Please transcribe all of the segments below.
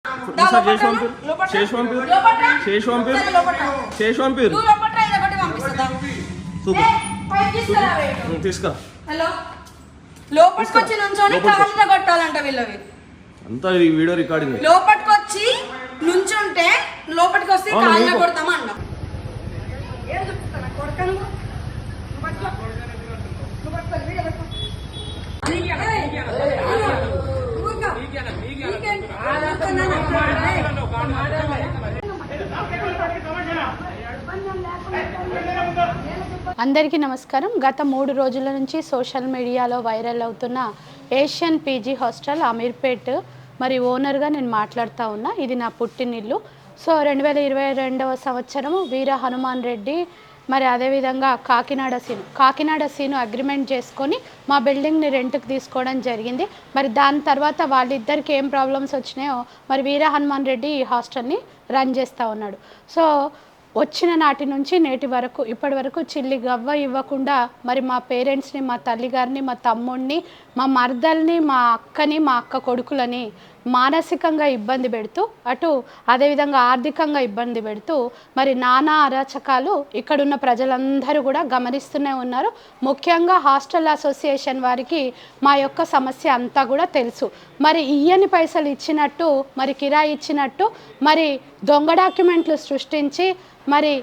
తీసుకురా లోపలికొచ్చి నుంచొని కాళ్ళ కొట్టాలంట వీళ్ళవి అంతా ఈ వీడియో రికార్డింగ్. లోపలికొచ్చి నుంచుంటే లోపలికి వస్తే కాళ్ళ కొడతామా అన్న. అందరికీ నమస్కారం. గత 3 రోజుల నుంచి సోషల్ మీడియాలో వైరల్ అవుతున్న ఏషియన్ పీజీ హాస్టల్ అమీర్పేట్ మరి ఓనర్గా నేను మాట్లాడుతూ ఉన్నా. ఇది నా పుట్టినిల్లు. సో 2022వ సంవత్సరం వీర హనుమాన్ రెడ్డి మరి అదేవిధంగా కాకినాడ సీను అగ్రిమెంట్ చేసుకొని మా బిల్డింగ్ని రెంట్కి తీసుకోవడం జరిగింది. మరి దాని తర్వాత వాళ్ళిద్దరికి ఏం ప్రాబ్లమ్స్ వచ్చినాయో మరి వీర హనుమాన్ రెడ్డి ఈ హాస్టల్ని రన్ చేస్తూ ఉన్నాడు. సో వచ్చిన నాటి నుంచి నేటి వరకు ఇప్పటి వరకు చిల్లి గవ్వ ఇవ్వకుండా మరి మా పేరెంట్స్ని, మా తల్లిగారిని, మా తమ్ముడిని, మా మర్దల్ని, మా అక్కని, మా అక్క కొడుకులని మానసికంగా ఇబ్బంది పెడుతూ అటు అదేవిధంగా ఆర్థికంగా ఇబ్బంది పెడుతూ మరి నానా అరాచకాలు ఇక్కడున్న ప్రజలందరూ కూడా గమనిస్తూనే ఉన్నారు. ముఖ్యంగా హాస్టల్ అసోసియేషన్ వారికి మా యొక్క సమస్య అంతా కూడా తెలుసు. మరి ఇయ్యని పైసలు ఇచ్చినట్టు, మరి కిరాయి ఇచ్చినట్టు, మరి దొంగ డాక్యుమెంట్లు సృష్టించి మరి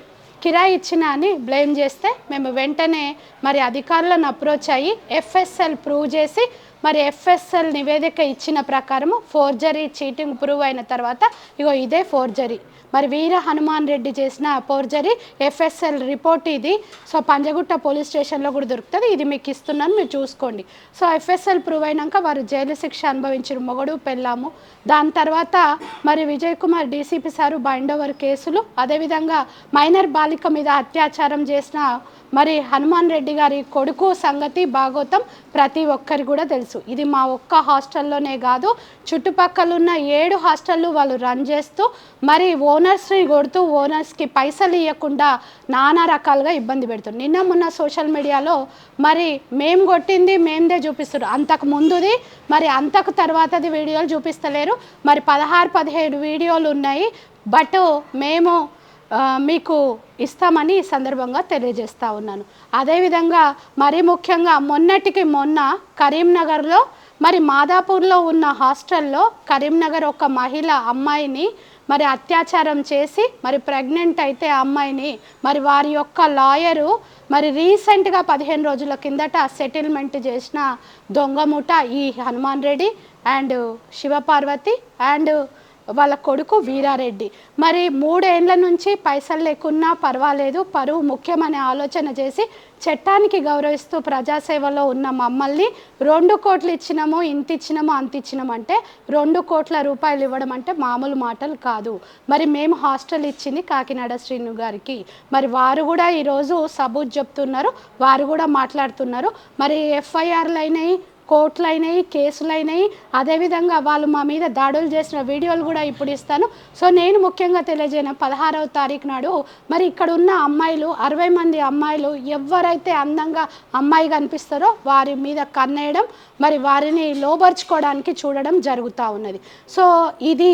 కిరాయి ఇచ్చిన అని బ్లేమ్ చేస్తే మేము వెంటనే మరి అధికారులను అప్రోచ్ అయ్యి ఎఫ్ఎస్ఎల్ ప్రూవ్ చేసి మరి ఎఫ్ఎస్ఎల్ నివేదిక ఇచ్చిన ప్రకారము ఫోర్జరీ చీటింగ్ ప్రూవ్ అయిన తర్వాత ఇగో ఇదే ఫోర్జరీ, మరి వీర హనుమాన్ రెడ్డి చేసిన ఫోర్జరీ ఎఫ్ఎస్ఎల్ రిపోర్ట్ ఇది. సో పంజగుట్ట పోలీస్ స్టేషన్లో కూడా దొరుకుతుంది. ఇది మీకు ఇస్తున్నాను, మీరు చూసుకోండి. సో ఎఫ్ఎస్ఎల్ ప్రూవ్ అయినాక వారు జైలు శిక్ష అనుభవించిన మొగడు పెళ్ళాము. దాని తర్వాత మరి Vijay Kumar DCP sir bind over కేసులు, అదేవిధంగా మైనర్ బాలిక మీద అత్యాచారం చేసిన మరి హనుమాన్ రెడ్డి గారి కొడుకు సంగతి భాగోతం ప్రతి ఒక్కరి కూడా తెలుసు. ఇది మా ఒక్క హాస్టల్లోనే కాదు, చుట్టుపక్కల ఉన్న 7 హాస్టళ్ళు వాళ్ళు రన్ చేస్తూ మరి ఓనర్స్ని కొడుతూ ఓనర్స్కి పైసలు ఇవ్వకుండా నానా రకాలుగా ఇబ్బంది పెడుతుంది. నిన్న మొన్న సోషల్ మీడియాలో మరి మేము కొట్టింది మేముదే చూపిస్తారు, అంతకు ముందుది మరి అంతకు తర్వాతది వీడియోలు చూపిస్తలేరు. మరి 16-17 వీడియోలు ఉన్నాయి. బట్ మేము మీకు ఇస్తామని ఈ సందర్భంగా తెలియజేస్తూ ఉన్నాను. అదేవిధంగా మరీ ముఖ్యంగా మొన్నటికి మొన్న కరీంనగర్లో మరి మాదాపూర్లో ఉన్న హాస్టల్లో కరీంనగర్ ఒక మహిళ అమ్మాయిని మరి అత్యాచారం చేసి మరి ప్రెగ్నెంట్ అయితే అమ్మాయిని మరి వారి యొక్క లాయరు మరి రీసెంట్గా 15 రోజుల కిందట సెటిల్మెంట్ చేసిన దొంగముఠ ఈ హనుమాన్ రెడ్డి అండ్ శివపార్వతి అండ్ వాళ్ళ కొడుకు వీరారెడ్డి. మరి 3 ఏళ్ల నుంచి పైసలు లేకున్నా పర్వాలేదు, పరువు ముఖ్యమనే ఆలోచన చేసి చట్టానికి గౌరవిస్తూ ప్రజాసేవలో ఉన్న మమ్మల్ని 2 కోట్లు ఇచ్చినాము, ఇంత ఇచ్చినాము, అంత ఇచ్చినాము అంటే 2 కోట్ల రూపాయలు ఇవ్వడం అంటే మామూలు మాటలు కాదు. మరి మేము హాస్టల్ ఇచ్చింది కాకినాడ శ్రీను గారికి. మరి వారు కూడా ఈరోజు సబూత్ చెప్తున్నారు, వారు కూడా మాట్లాడుతున్నారు. మరి ఎఫ్ఐఆర్లు అయినాయి, కోర్టులు అయినాయి, కేసులు అయినాయి. అదేవిధంగా వాళ్ళు మా మీద దాడులు చేసిన వీడియోలు కూడా ఇప్పుడు ఇస్తాను. సో నేను ముఖ్యంగా తెలియజేయను, 16వ తారీఖు నాడు మరి ఇక్కడ ఉన్న అమ్మాయిలు 60 మంది అమ్మాయిలు ఎవరైతే అందంగా అమ్మాయి కనిపిస్తారో వారి మీద కన్నేయడం మరి వారిని లోబర్చుకోవడానికి చూడడం జరుగుతూ ఉన్నది. సో ఇది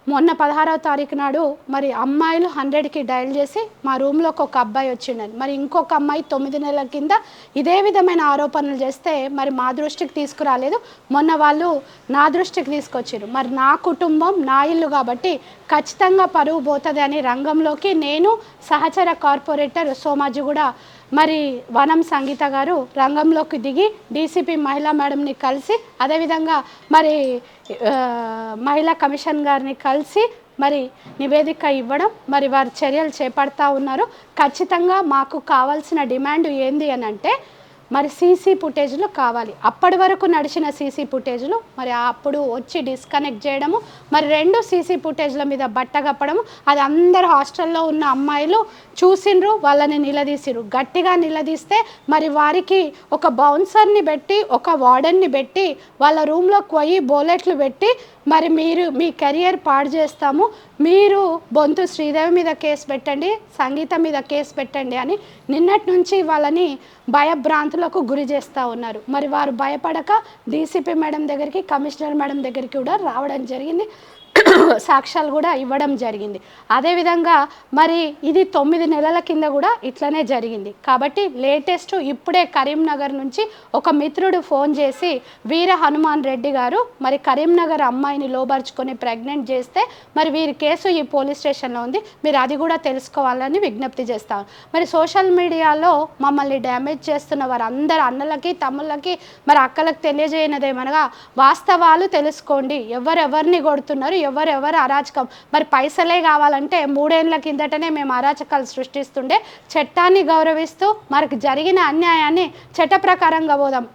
మొన్న 16వ తారీఖు నాడు మరి అమ్మాయిలు 100కి డయల్ చేసి మా రూమ్లోకి ఒక అబ్బాయి వచ్చిండని, మరి ఇంకొక అమ్మాయి 9 నెలల కింద ఇదే విధమైన ఆరోపణలు చేస్తే మరి మా దృష్టికి తీసుకురాలేదు. మొన్న వాళ్ళు నా దృష్టికి తీసుకొచ్చారు. మరి నా కుటుంబం నా ఇల్లు కాబట్టి ఖచ్చితంగా పరువు పోతుంది అని రంగంలోకి నేను సహచర కార్పొరేటర్ సోమాజిగూడ మరి వనం సంగీత గారు రంగంలోకి దిగి డీసీపీ మహిళా మేడంని కలిసి అదేవిధంగా మరి మహిళా కమిషన్ గారిని కలిసి మరి నివేదిక ఇవ్వడం మరి వారు చర్యలు చేపడతా ఉన్నారు. ఖచ్చితంగా మాకు కావాల్సిన డిమాండ్ ఏంది అని అంటే మరి సీసీ ఫుటేజ్లు కావాలి. అప్పటి వరకు నడిచిన సీసీ ఫుటేజ్లు మరి అప్పుడు వచ్చి డిస్కనెక్ట్ చేయడము, మరి 2 సీసీ ఫుటేజ్ల మీద బట్ట కప్పడము, అది అందరు హాస్టల్లో ఉన్న అమ్మాయిలు చూసిండ్రు, వాళ్ళని నిలదీసిరు. గట్టిగా నిలదీస్తే మరి వారికి ఒక బౌన్సర్ని పెట్టి ఒక వార్డెన్ని పెట్టి వాళ్ళ రూమ్లోకి పోయి బోలెట్లు పెట్టి మరి మీరు మీ కెరియర్ పాడు చేస్తాము, మీరు బొంతు శ్రీదేవి మీద కేసు పెట్టండి, సంగీత మీద కేసు పెట్టండి అని నిన్నటి నుంచి వాళ్ళని భయభ్రాంతులకు గురి చేస్తూ ఉన్నారు. మరి వారు భయపడక డీసీపీ మేడం దగ్గరికి, కమిషనర్ మేడం దగ్గరికి కూడా రావడం జరిగింది. సాక్ష్యాలు కూడా ఇవ్వడం జరిగింది. అదేవిధంగా మరి ఇది 9 నెలల కింద కూడా ఇట్లనే జరిగింది. కాబట్టి లేటెస్ట్ ఇప్పుడే కరీంనగర్ నుంచి ఒక మిత్రుడు ఫోన్ చేసి వీర హనుమాన్ రెడ్డి గారు మరి కరీంనగర్ అమ్మాయిని లోబర్చుకొని ప్రెగ్నెంట్ చేస్తే మరి వీరి కేసు ఈ పోలీస్ స్టేషన్లో ఉంది, మీరు అది కూడా తెలుసుకోవాలని విజ్ఞప్తి చేస్తాను. మరి సోషల్ మీడియాలో మమ్మల్ని డ్యామేజ్ చేస్తున్న వారందరూ అన్నలకి తమ్ముళ్ళకి మరి అక్కలకు తెలియజేయనదేమనగా వాస్తవాలు తెలుసుకోండి, ఎవరెవరిని కొడుతున్నారు, ఎవరెవరు అరాచకం. మరి పైసలే కావాలంటే 3 ఏళ్ల కిందటనే మేము అరాచకాలు సృష్టిస్తుండే, చట్టాన్ని గౌరవిస్తూ మనకు జరిగిన అన్యాయాన్ని చట్ట ప్రకారంగా పోదాం.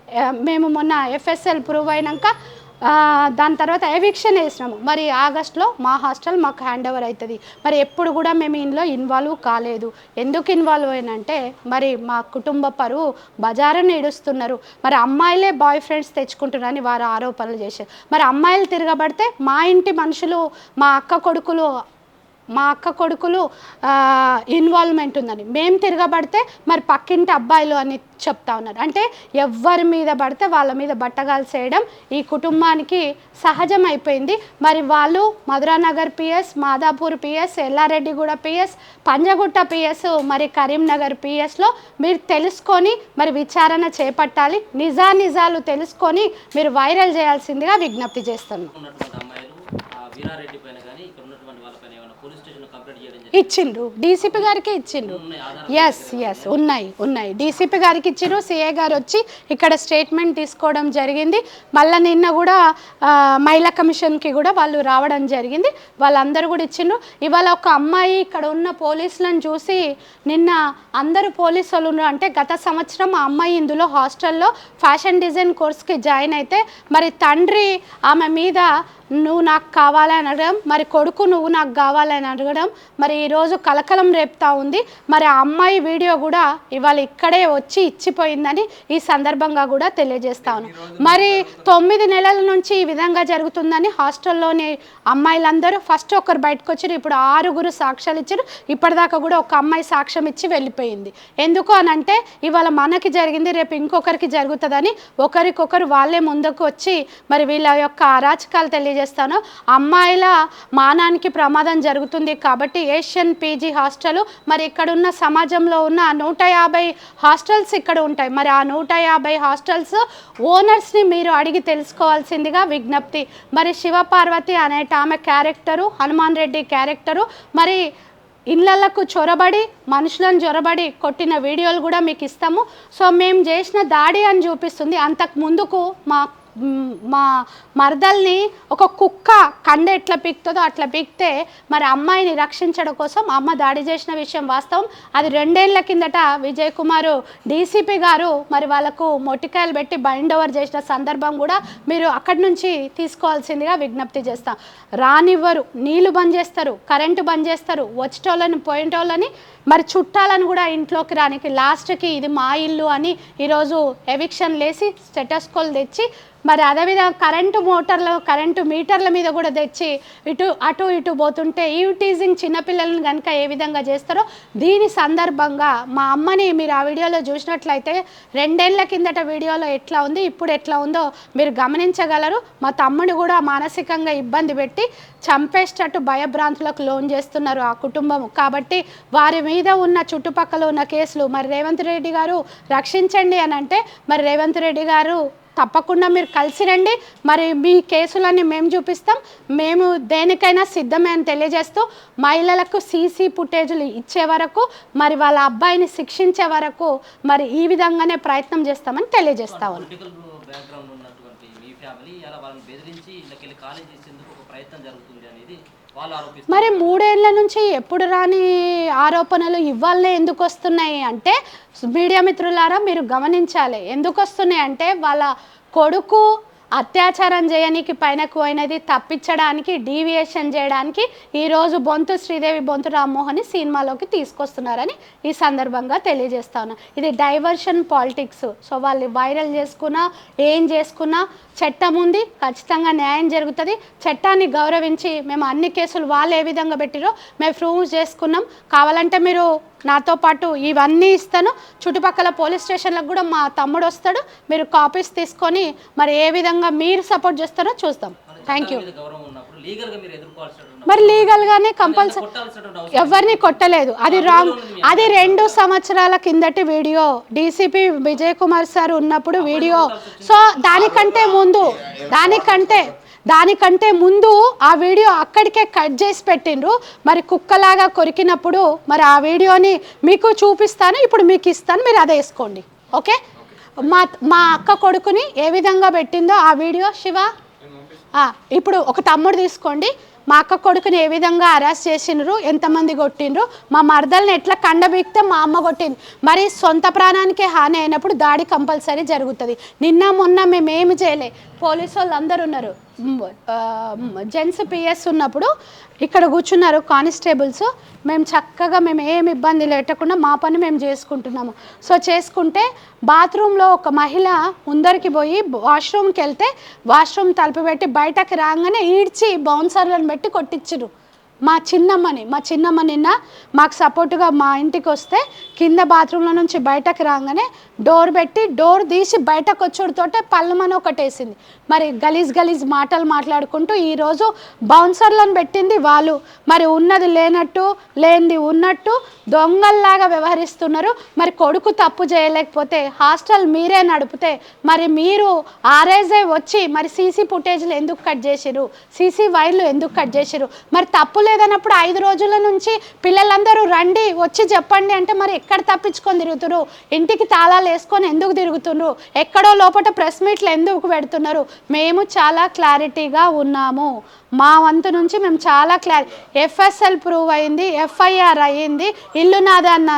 మేము మొన్న FSL ప్రూవ్ అయినాక దాని తర్వాత ఎవిక్షన్ వేసినాము. మరి ఆగస్టులో మా హాస్టల్ మాకు హ్యాండ్ ఓవర్ అవుతుంది. మరి ఎప్పుడు కూడా మేము ఇందులో ఇన్వాల్వ్ కాలేదు. ఎందుకు ఇన్వాల్వ్ అయినంటే మరి మా కుటుంబ పరువు బజారుని ఇడుస్తున్నారు. మరి అమ్మాయిలే బాయ్ ఫ్రెండ్స్ తెచ్చుకుంటున్నారని వారు ఆరోపణలు చేశారు. మరి అమ్మాయిలు తిరగబడితే మా ఇంటి మనుషులు మా అక్క కొడుకులు ఇన్వాల్వ్మెంట్ ఉందని, మేము తిరగబడితే మరి పక్కింటి అబ్బాయిలు అని చెప్తా ఉన్నారు. అంటే ఎవరి మీద పడితే వాళ్ళ మీద బట్టగాలు చేయడం ఈ కుటుంబానికి సహజం అయిపోయింది. మరి వాళ్ళు Madhuranagar PS, Madhapur PS, Yellareddyguda PS, Panjagutta PS, మరి కరీంనగర్ PSలో మీరు తెలుసుకొని మరి విచారణ చేపట్టాలి. నిజాలు తెలుసుకొని మీరు వైరల్ చేయాల్సిందిగా విజ్ఞప్తి చేస్తున్నాను. ఇచ్చిండ్రు, DCP గారికి ఇచ్చిండ్రు. ఎస్ ఉన్నాయి DCP గారికి ఇచ్చిండ్రు. CA గారు వచ్చి ఇక్కడ స్టేట్మెంట్ తీసుకోవడం జరిగింది. మళ్ళీ నిన్న కూడా మహిళా కమిషన్కి కూడా వాళ్ళు రావడం జరిగింది. వాళ్ళందరూ కూడా ఇచ్చిండ్రు. ఇవాళ ఒక అమ్మాయి ఇక్కడ ఉన్న పోలీసులను చూసి నిన్న అందరూ పోలీసు వాళ్ళు ఉన్నారు అంటే గత సంవత్సరం ఆ అమ్మాయి ఇందులో హాస్టల్లో ఫ్యాషన్ డిజైన్ కోర్స్కి జాయిన్ అయితే మరి తండ్రి ఆమె మీద నువ్వు నాకు కావాలని అడగడం, మరి కొడుకు నువ్వు నాకు కావాలని అడగడం మరి ఈరోజు కలకలం రేపుతా ఉంది. మరి ఆ అమ్మాయి వీడియో కూడా ఇవాళ ఇక్కడే వచ్చి ఇచ్చిపోయిందని ఈ సందర్భంగా కూడా తెలియజేస్తాను. మరి 9 నెలల నుంచి ఈ విధంగా జరుగుతుందని హాస్టల్లోని అమ్మాయిలందరూ ఫస్ట్ ఒకరు బయటకు వచ్చారు. ఇప్పుడు 6 సాక్ష్యాలు ఇచ్చారు. ఇప్పటిదాకా కూడా ఒక అమ్మాయి సాక్ష్యం ఇచ్చి వెళ్ళిపోయింది. ఎందుకు అనంటే ఇవాళ మనకి జరిగింది రేపు ఇంకొకరికి జరుగుతుందని ఒకరికొకరు వాళ్ళే ముందుకు వచ్చి మరి వీళ్ళ యొక్క అరాచకాలు తెలియజేస్తాను. అమ్మాయిల మానానికి ప్రమాదం జరుగుతుంది కాబట్టి ఏషియన్ PG హాస్టల్ మరి ఇక్కడున్న సమాజంలో ఉన్న 150 హాస్టల్స్ ఇక్కడ ఉంటాయి. మరి ఆ 150 హాస్టల్స్ ఓనర్స్ని మీరు అడిగి తెలుసుకోవాల్సిందిగా విజ్ఞప్తి. మరి శివపార్వతి అనేట ఆమె క్యారెక్టరు, హనుమాన్ రెడ్డి క్యారెక్టరు మరి ఇళ్ళకు చొరబడి మనుషులను చొరబడి కొట్టిన వీడియోలు కూడా మీకు ఇస్తాము. సో మేము చేసిన దాడి అని చూపిస్తుంది. అంతకు ముందుకు మా మరదల్ని ఒక కుక్క కండ ఎట్లా పీక్తుందో అట్లా పీక్తే మరి అమ్మాయిని రక్షించడం కోసం అమ్మ దాడి చేసిన విషయం వాస్తవం. అది 2 ఏళ్ల కిందట విజయ్ కుమార్ DCP గారు మరి వాళ్ళకు మొట్టికాయలు పెట్టి బైండ్ ఓవర్ చేసిన సందర్భం కూడా మీరు అక్కడి నుంచి తీసుకోవాల్సిందిగా విజ్ఞప్తి చేస్తాం. రానివ్వరు, నీళ్లు బంద్ చేస్తారు, కరెంటు బంద్ చేస్తారు, వచ్చేటోళ్ళని పోయేటోళ్ళని మరి చుట్టాలను కూడా ఇంట్లోకి రానికి లాస్ట్కి ఇది మా ఇల్లు అని ఈరోజు ఎవిక్షన్ లేసి స్టెటస్కోలు తెచ్చి మరి అదేవిధంగా కరెంటు మీటర్ల మీద కూడా తెచ్చి అటు ఇటు పోతుంటే ఈ టీజింగ్ చిన్నపిల్లలను కనుక ఏ విధంగా చేస్తారో దీని సందర్భంగా మా అమ్మని మీరు ఆ వీడియోలో చూసినట్లయితే 2 ఏళ్ల కిందట వీడియోలో ఎట్లా ఉంది ఇప్పుడు ఎట్లా ఉందో మీరు గమనించగలరు. మా తమ్ముని కూడా మానసికంగా ఇబ్బంది పెట్టి చంపేసేటట్టు భయభ్రాంతులకు లోన్ చేస్తున్నారు ఆ కుటుంబం. కాబట్టి వారి మీద ఉన్న చుట్టుపక్కల ఉన్న కేసులు మరి రేవంత్ రెడ్డి గారు రక్షించండి అని అంటే మరి రేవంత్ రెడ్డి గారు తప్పకుండా మీరు కలిసి రండి. మరి మీ కేసులన్నీ మేము చూపిస్తాం, మేము దేనికైనా సిద్ధమే అని తెలియజేస్తూ మహిళలకు CC ఫుటేజీలు ఇచ్చే వరకు మరి వాళ్ళ అబ్బాయిని శిక్షించే వరకు మరి ఈ విధంగానే ప్రయత్నం చేస్తామని తెలియజేస్తా ఉన్నాం. మరి 3 ఏళ్ల నుంచి ఎప్పుడు రాని ఆరోపణలు ఇవాళనే ఎందుకు వస్తున్నాయి అంటే మీడియా మిత్రులారా మీరు గమనించాలి. ఎందుకు వస్తున్నాయి అంటే వాళ్ళ కొడుకు అత్యాచారం చేయడానికి పైనకు అయినది తప్పించడానికి డీవియేషన్ చేయడానికి ఈరోజు బొంతు శ్రీదేవి బొంతు రామ్మోహన్ని సినిమాలోకి తీసుకొస్తున్నారని ఈ సందర్భంగా తెలియజేస్తా ఉన్నా. ఇది డైవర్షన్ పాలిటిక్స్. సో వాళ్ళు వైరల్ చేసుకున్నా ఏం చేసుకున్నా చట్టం ఉంది, ఖచ్చితంగా న్యాయం జరుగుతుంది. చట్టాన్ని గౌరవించి మేము అన్ని కేసులు వాళ్ళు ఏ విధంగా పెట్టిరో మేము ప్రూవ్ చేసుకున్నాం. కావాలంటే మీరు నాతో పాటు ఇవన్నీ ఇస్తాను, చుట్టుపక్కల పోలీస్ స్టేషన్లకు కూడా మా తమ్ముడు వస్తాడు, మీరు కాపీస్ తీసుకొని మరి ఏ విధంగా మీరు సపోర్ట్ చేస్తారో చూస్తాం. Thank you. మీద గౌరవం ఉన్నప్పుడు లీగల్ గా మీరు ఎదుర్కోవాల్సిన మరి లీగల్గానే కంపల్సరీ కొట్టాల్సినటువంటి అవసరం ఎవరిని కొట్టలేదు, అది రాంగ్. అది 2 సంవత్సరాల కిందటి video, DCP Vijay Kumar sir ఉన్నప్పుడు వీడియో. సో దానికంటే ముందు ఆ వీడియో అక్కడికే కట్ చేసి పెట్టిండ్రు. మరి కుక్కలాగా కొరికినప్పుడు మరి ఆ వీడియోని మీకు చూపిస్తాను, ఇప్పుడు మీకు ఇస్తాను, మీరు అదే వేసుకోండి. ఓకే, మా అక్క కొడుకుని ఏ విధంగా పెట్టిందో ఆ వీడియో శివ ఇప్పుడు ఒక తమ్ముడు తీసుకోండి. మా అక్క కొడుకుని ఏ విధంగా అరెస్ట్ చేసిండ్రు, ఎంతమంది కొట్టిండ్రు, మా మరదల్ని ఎట్లా కండబీక్తే మా అమ్మ కొట్టింది. మరి సొంత ప్రాణానికే హాని అయినప్పుడు దాడి కంపల్సరీ జరుగుతుంది. నిన్న మొన్న మేమేమి చేయలే, పోలీసు వాళ్ళు అందరు ఉన్నారు, జెంట్స్ పిఎస్ ఉన్నప్పుడు ఇక్కడ కూర్చున్నారు కానిస్టేబుల్స్. మేము చక్కగా ఏమి ఇబ్బంది లేకుండా మా పని మేము చేసుకుంటున్నాము. సో చేసుకుంటే బాత్రూంలో ఒక మహిళ ముందరికి పోయి వాష్రూమ్కి వెళ్తే వాష్రూమ్ తలుపు పెట్టి బయటకు రాగానే ఈడ్చి బౌన్సర్లను పెట్టి కొట్టించరు మా చిన్నమ్మ నిన్న మాకు సపోర్టుగా మా ఇంటికి వస్తే కింద బాత్రూంలో నుంచి బయటకు రాగానే డోర్ పెట్టి డోర్ తీసి బయటకు వచ్చుడితోటే పళ్ళమని ఒకటేసింది. మరి గలీజ్ మాటలు మాట్లాడుకుంటూ ఈరోజు బౌన్సర్లను పెట్టింది వాళ్ళు. మరి ఉన్నది లేనట్టు లేనిది ఉన్నట్టు దొంగల్లాగా వ్యవహరిస్తున్నారు. మరి కొడుకు తప్పు చేయలేకపోతే హాస్టల్ మీరే నడిపితే మరి మీరు ఆర్ఐజే వచ్చి మరి సీసీ ఫుటేజ్లు ఎందుకు కట్ చేసిరు, సీసీ వైర్లు ఎందుకు కట్ చేసిరు? మరి తప్పు లేదన్నప్పుడు 5 రోజుల నుంచి పిల్లలందరూ రండి వచ్చి చెప్పండి అంటే మరి ఎక్కడ తప్పించుకొని తిరుగుతున్నారు? ఇంటికి తాళాలు వేసుకొని ఎందుకు తిరుగుతున్నారు? ఎక్కడో లోపల ప్రెస్ మీట్లు ఎందుకు పెడుతున్నారు? మేము చాలా క్లారిటీగా ఉన్నాము. మా వంతు నుంచి మేము చాలా ఎఫ్ఎస్ఎల్ ప్రూవ్ అయింది, ఎఫ్ఐఆర్ అయ్యింది, ఇల్లు నాదన్న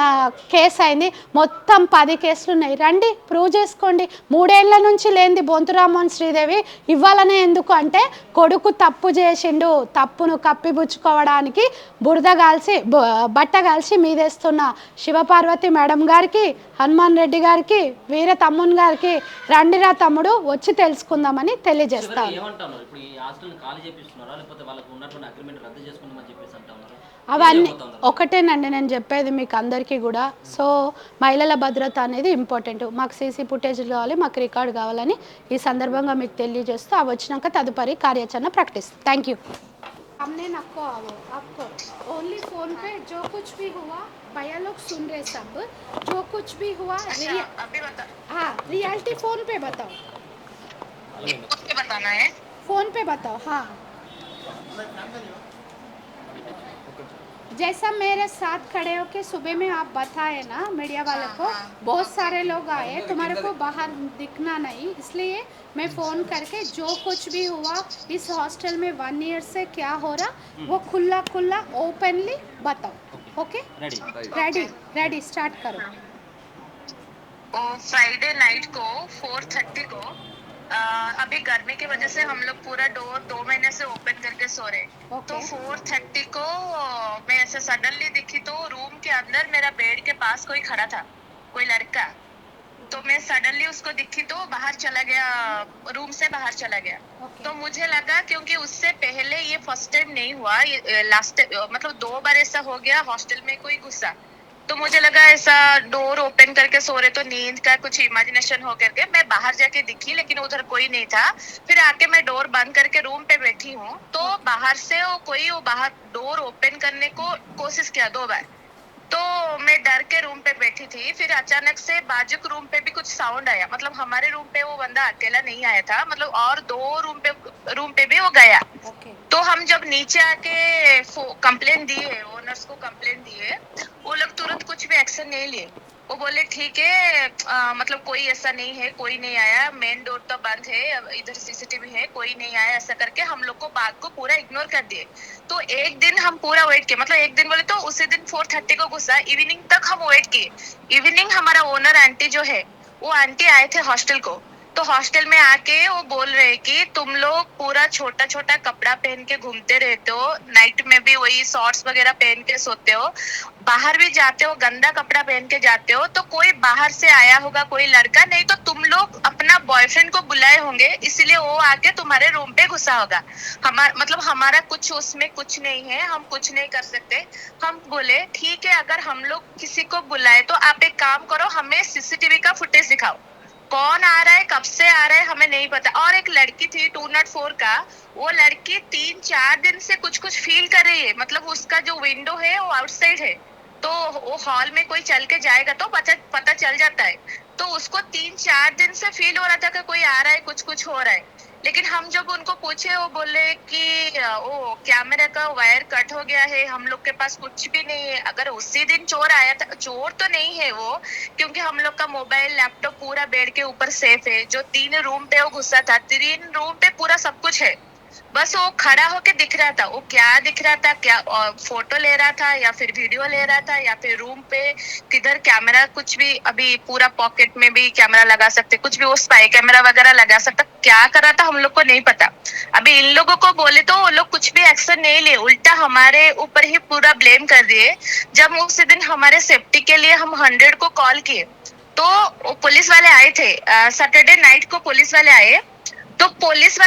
కేసు అయింది, మొత్తం 10 కేసులు ఉన్నాయి. రండి ప్రూవ్ చేసుకోండి. 3 ఏళ్ల నుంచి లేనిది బొంతురామోహన్ శ్రీదేవి ఇవ్వాలనే ఎందుకు అంటే కొడుకు తప్పు చేసిండు, తప్పును కప్పిపుచ్చుకోవడానికి బట్ట కాల్చి మీదేస్తున్న శివపార్వతి మేడం గారికి, హనుమాన్ రెడ్డి గారికి, వీర తమ్మున్ గారికి రండిరా తమ్ముడు వచ్చి తెలుసుకుందామని తెలియజేస్తాను. అవన్నీ ఒకటేనండి నేను చెప్పేది మీకు అందరికీ కూడా. సో మహిళల భద్రత అనేది ఇంపార్టెంట్. మాకు సీసీ ఫుటేజ్లు కావాలి, మాకు రికార్డు కావాలని ఈ సందర్భంగా మీకు తెలియజేస్తూ అవి వచ్చినాక తదుపరి కార్యాచరణ ప్రకటిస్తాం. Thank you. हमने आपको ओनली फोन पे जो कुछ भी हुआ भैया लोग सुन रहे सब, जो कुछ भी हुआ अभी बता। हाँ रियलिटी फोन पे बताओ, बताना है फोन पे बताओ. हाँ जैसा मेरे साथ खड़े हो के सुबह में आप बताए ना मीडिया वाले को, बहुत सारे लोग आए, तुम्हारे को बाहर दिखना नहीं, इसलिए मैं फ़ोन करके जो कुछ भी हुआ इस हॉस्टल में 1 ईयर से क्या हो रहा वो खुला ओपनली बताओ. ओके रेडी स्टार्ट करो. फ्राइडे नाइट को 4:30 को अभी गर्मी की वजह से हम लोग पूरा डोर 2 महीने से ओपन करके सो रहे. तो 4:30 को मैं ऐसे सडनली दिखी तो रूम के अंदर मेरा बेड के पास कोई खड़ा था, कोई लड़का. तो मैं सडनली उसको दिखी तो बाहर चला गया, रूम से बाहर चला गया. तो मुझे लगा क्योंकि उससे पहले ये फर्स्ट टाइम नहीं हुआ, ये लास्ट मतलब 2 बार ऐसा हो गया हॉस्टल में कोई घुसा. तो मुझे लगा ऐसा डोर ओपन करके सो रहे तो नींद का कुछ इमेजिनेशन हो करके मैं बाहर जाके दिखी, लेकिन उधर कोई नहीं था. फिर आके मैं डोर बंद करके रूम पे बैठी हूँ तो बाहर से वो बाहर डोर ओपन करने को कोशिश किया 2 बार. तो मैं डर के रूम पे बैठी थी. फिर अचानक से बाजू के रूम पे भी कुछ साउंड आया, मतलब हमारे रूम पे वो बंदा अकेला नहीं आया था, मतलब और 2 रूम पे भी वो गया. तो हम जब नीचे आके कंप्लेन दिए, ओनर्स को कंप्लेन दिए, वो लोग तुरंत कुछ भी एक्शन नहीं लिए. वो बोले ठीक है मतलब कोई ऐसा नहीं है, कोई नहीं आया, मेन डोर तो बंद है, इधर सीसीटीवी है, कोई नहीं आया, ऐसा करके हम लोग को बात को पूरा इग्नोर कर दिए. तो एक दिन हम पूरा वेट किए, मतलब एक दिन बोले तो उसी दिन 4:30 को घुसा, इवनिंग तक हम वेट किए. इवनिंग हमारा ओनर आंटी जो है वो आंटी आए थे हॉस्टल को. तो हॉस्टल में आके वो बोल रहे कि तुम लोग पूरा छोटा कपड़ा पहन के घूमते रहते हो, नाइट में भी वही शॉर्ट्स वगैरह पहन के सोते हो, बाहर भी जाते हो गंदा कपड़ा पहन के जाते हो, तो कोई बाहर से आया होगा कोई लड़का, नहीं तो तुम लोग अपना बॉयफ्रेंड को बुलाए होंगे, इसलिए वो आके तुम्हारे रूम पे घुसा होगा. हमारा कुछ उसमें कुछ नहीं है, हम कुछ नहीं कर सकते. हम बोले ठीक है अगर हम लोग किसी को बुलाए तो आप एक काम करो, हमें सीसीटीवी का फुटेज दिखाओ. कौन आ रहा है कब से आ रहा है हमें नहीं पता। और एक लड़की थी 204 का, वो लड़की 3-4 दिन से कुछ कुछ फील कर रही है, मतलब उसका जो विंडो है वो आउटसाइड है, तो वो हॉल में कोई चल के जाएगा तो पता चल जाता है। तो उसको 3-4 दिन से फील हो रहा था कि कोई आ रहा है, कुछ कुछ हो रहा है। लेकिन हम जब उनको पूछे वो बोले कि वो कैमरा का वायर कट हो गया है, हम लोग के पास कुछ भी नहीं है। अगर उसी दिन चोर आया था, चोर तो नहीं है वो, क्योंकि हम लोग का मोबाइल लैपटॉप पूरा बेड के ऊपर सेफ है। जो 3 रूम पे वो घुसा था, 3 रूम पे पूरा सब कुछ है, बस वो खड़ा होके दिख रहा था। वो क्या दिख रहा था, क्या फोटो ले रहा था या फिर वीडियो ले रहा था या फिर रूम पे किधर कैमरा, कुछ भी। अभी पूरा पॉकेट में भी कैमरा लगा सकते, कुछ भी वो स्पाई कैमरा वगैरह लगा सकता, क्या कर रहा था हम लोग को नहीं पता। अभी इन लोगों को बोले तो वो लोग कुछ भी एक्शन नहीं लिए, उल्टा हमारे ऊपर ही पूरा ब्लेम कर दिए। जब उसी दिन हमारे सेफ्टी के लिए हम 100 को कॉल किए तो वो पुलिस वाले आए थे। सैटरडे नाइट को पुलिस वाले आए, तो पुलिस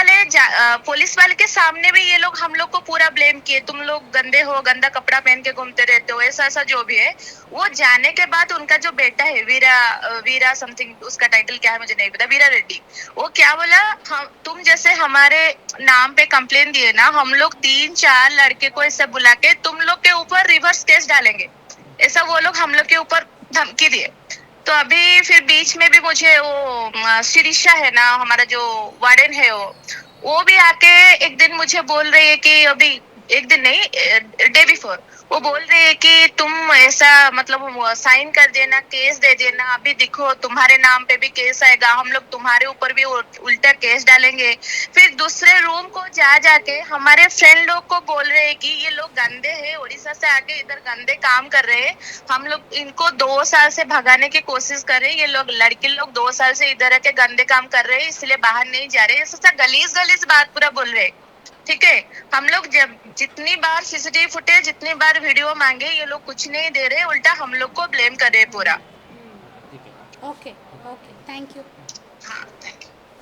वाले के सामने भी ये लोग हम लोग को पूरा ब्लेम किए, तुम लोग गंदे हो, गंदा कपड़ा पहन के घूमते रहते हो, ऐसा ऐसा जो भी है। वो जाने के बाद उनका जो बेटा है वीरा समथिंग, उसका टाइटल क्या है मुझे नहीं पता, वीरा रेड्डी, वो क्या बोला, हम तुम जैसे हमारे नाम पे कंप्लेन दिए ना, हम लोग 3-4 लड़के को ऐसे बुला के तुम लोग के ऊपर रिवर्स केस डालेंगे, ऐसा वो लोग हम लोग के ऊपर धमकी दिए। तो अभी फिर बीच में भी मुझे वो शिरीषा है ना, हमारा जो वार्डन है, वो भी आके एक दिन मुझे बोल रही है कि अभी, एक दिन नहीं, डे बिफोर, वो बोल रही है कि तुम ऐसा मतलब साइन कर देना, केस दे देना, अभी देखो तुम्हारे नाम पे भी केस आएगा, हम लोग तुम्हारे ऊपर भी उल्टा केस डालेंगे। फिर दूसरे रूम को जाके हमारे फ्रेंड लोग को बोल रहे हैं कि ये लोग गंदे हैं, उड़ीसा से आके इधर गंदे काम कर रहे हैं, हम लोग इनको 2 साल से भगाने की कोशिश कर रहे हैं, ये लोग लड़के लोग 2 साल से इधर आके गंदे काम कर रहे हैं, इसलिए बाहर नहीं जा रहे, ऐसा गलीज बात पूरा बोल रहे हैं। ठीक है, हम लोग जब जितनी बार सीसीटीवी फुटेज, जितनी बार वीडियो मांगे, ये लोग कुछ नहीं दे रहे, उल्टा हम लोग को ब्लेम कर रहे पूरा। ఓకే ఓకే థ్యాంక్ యూ हाँ, थैंक यू।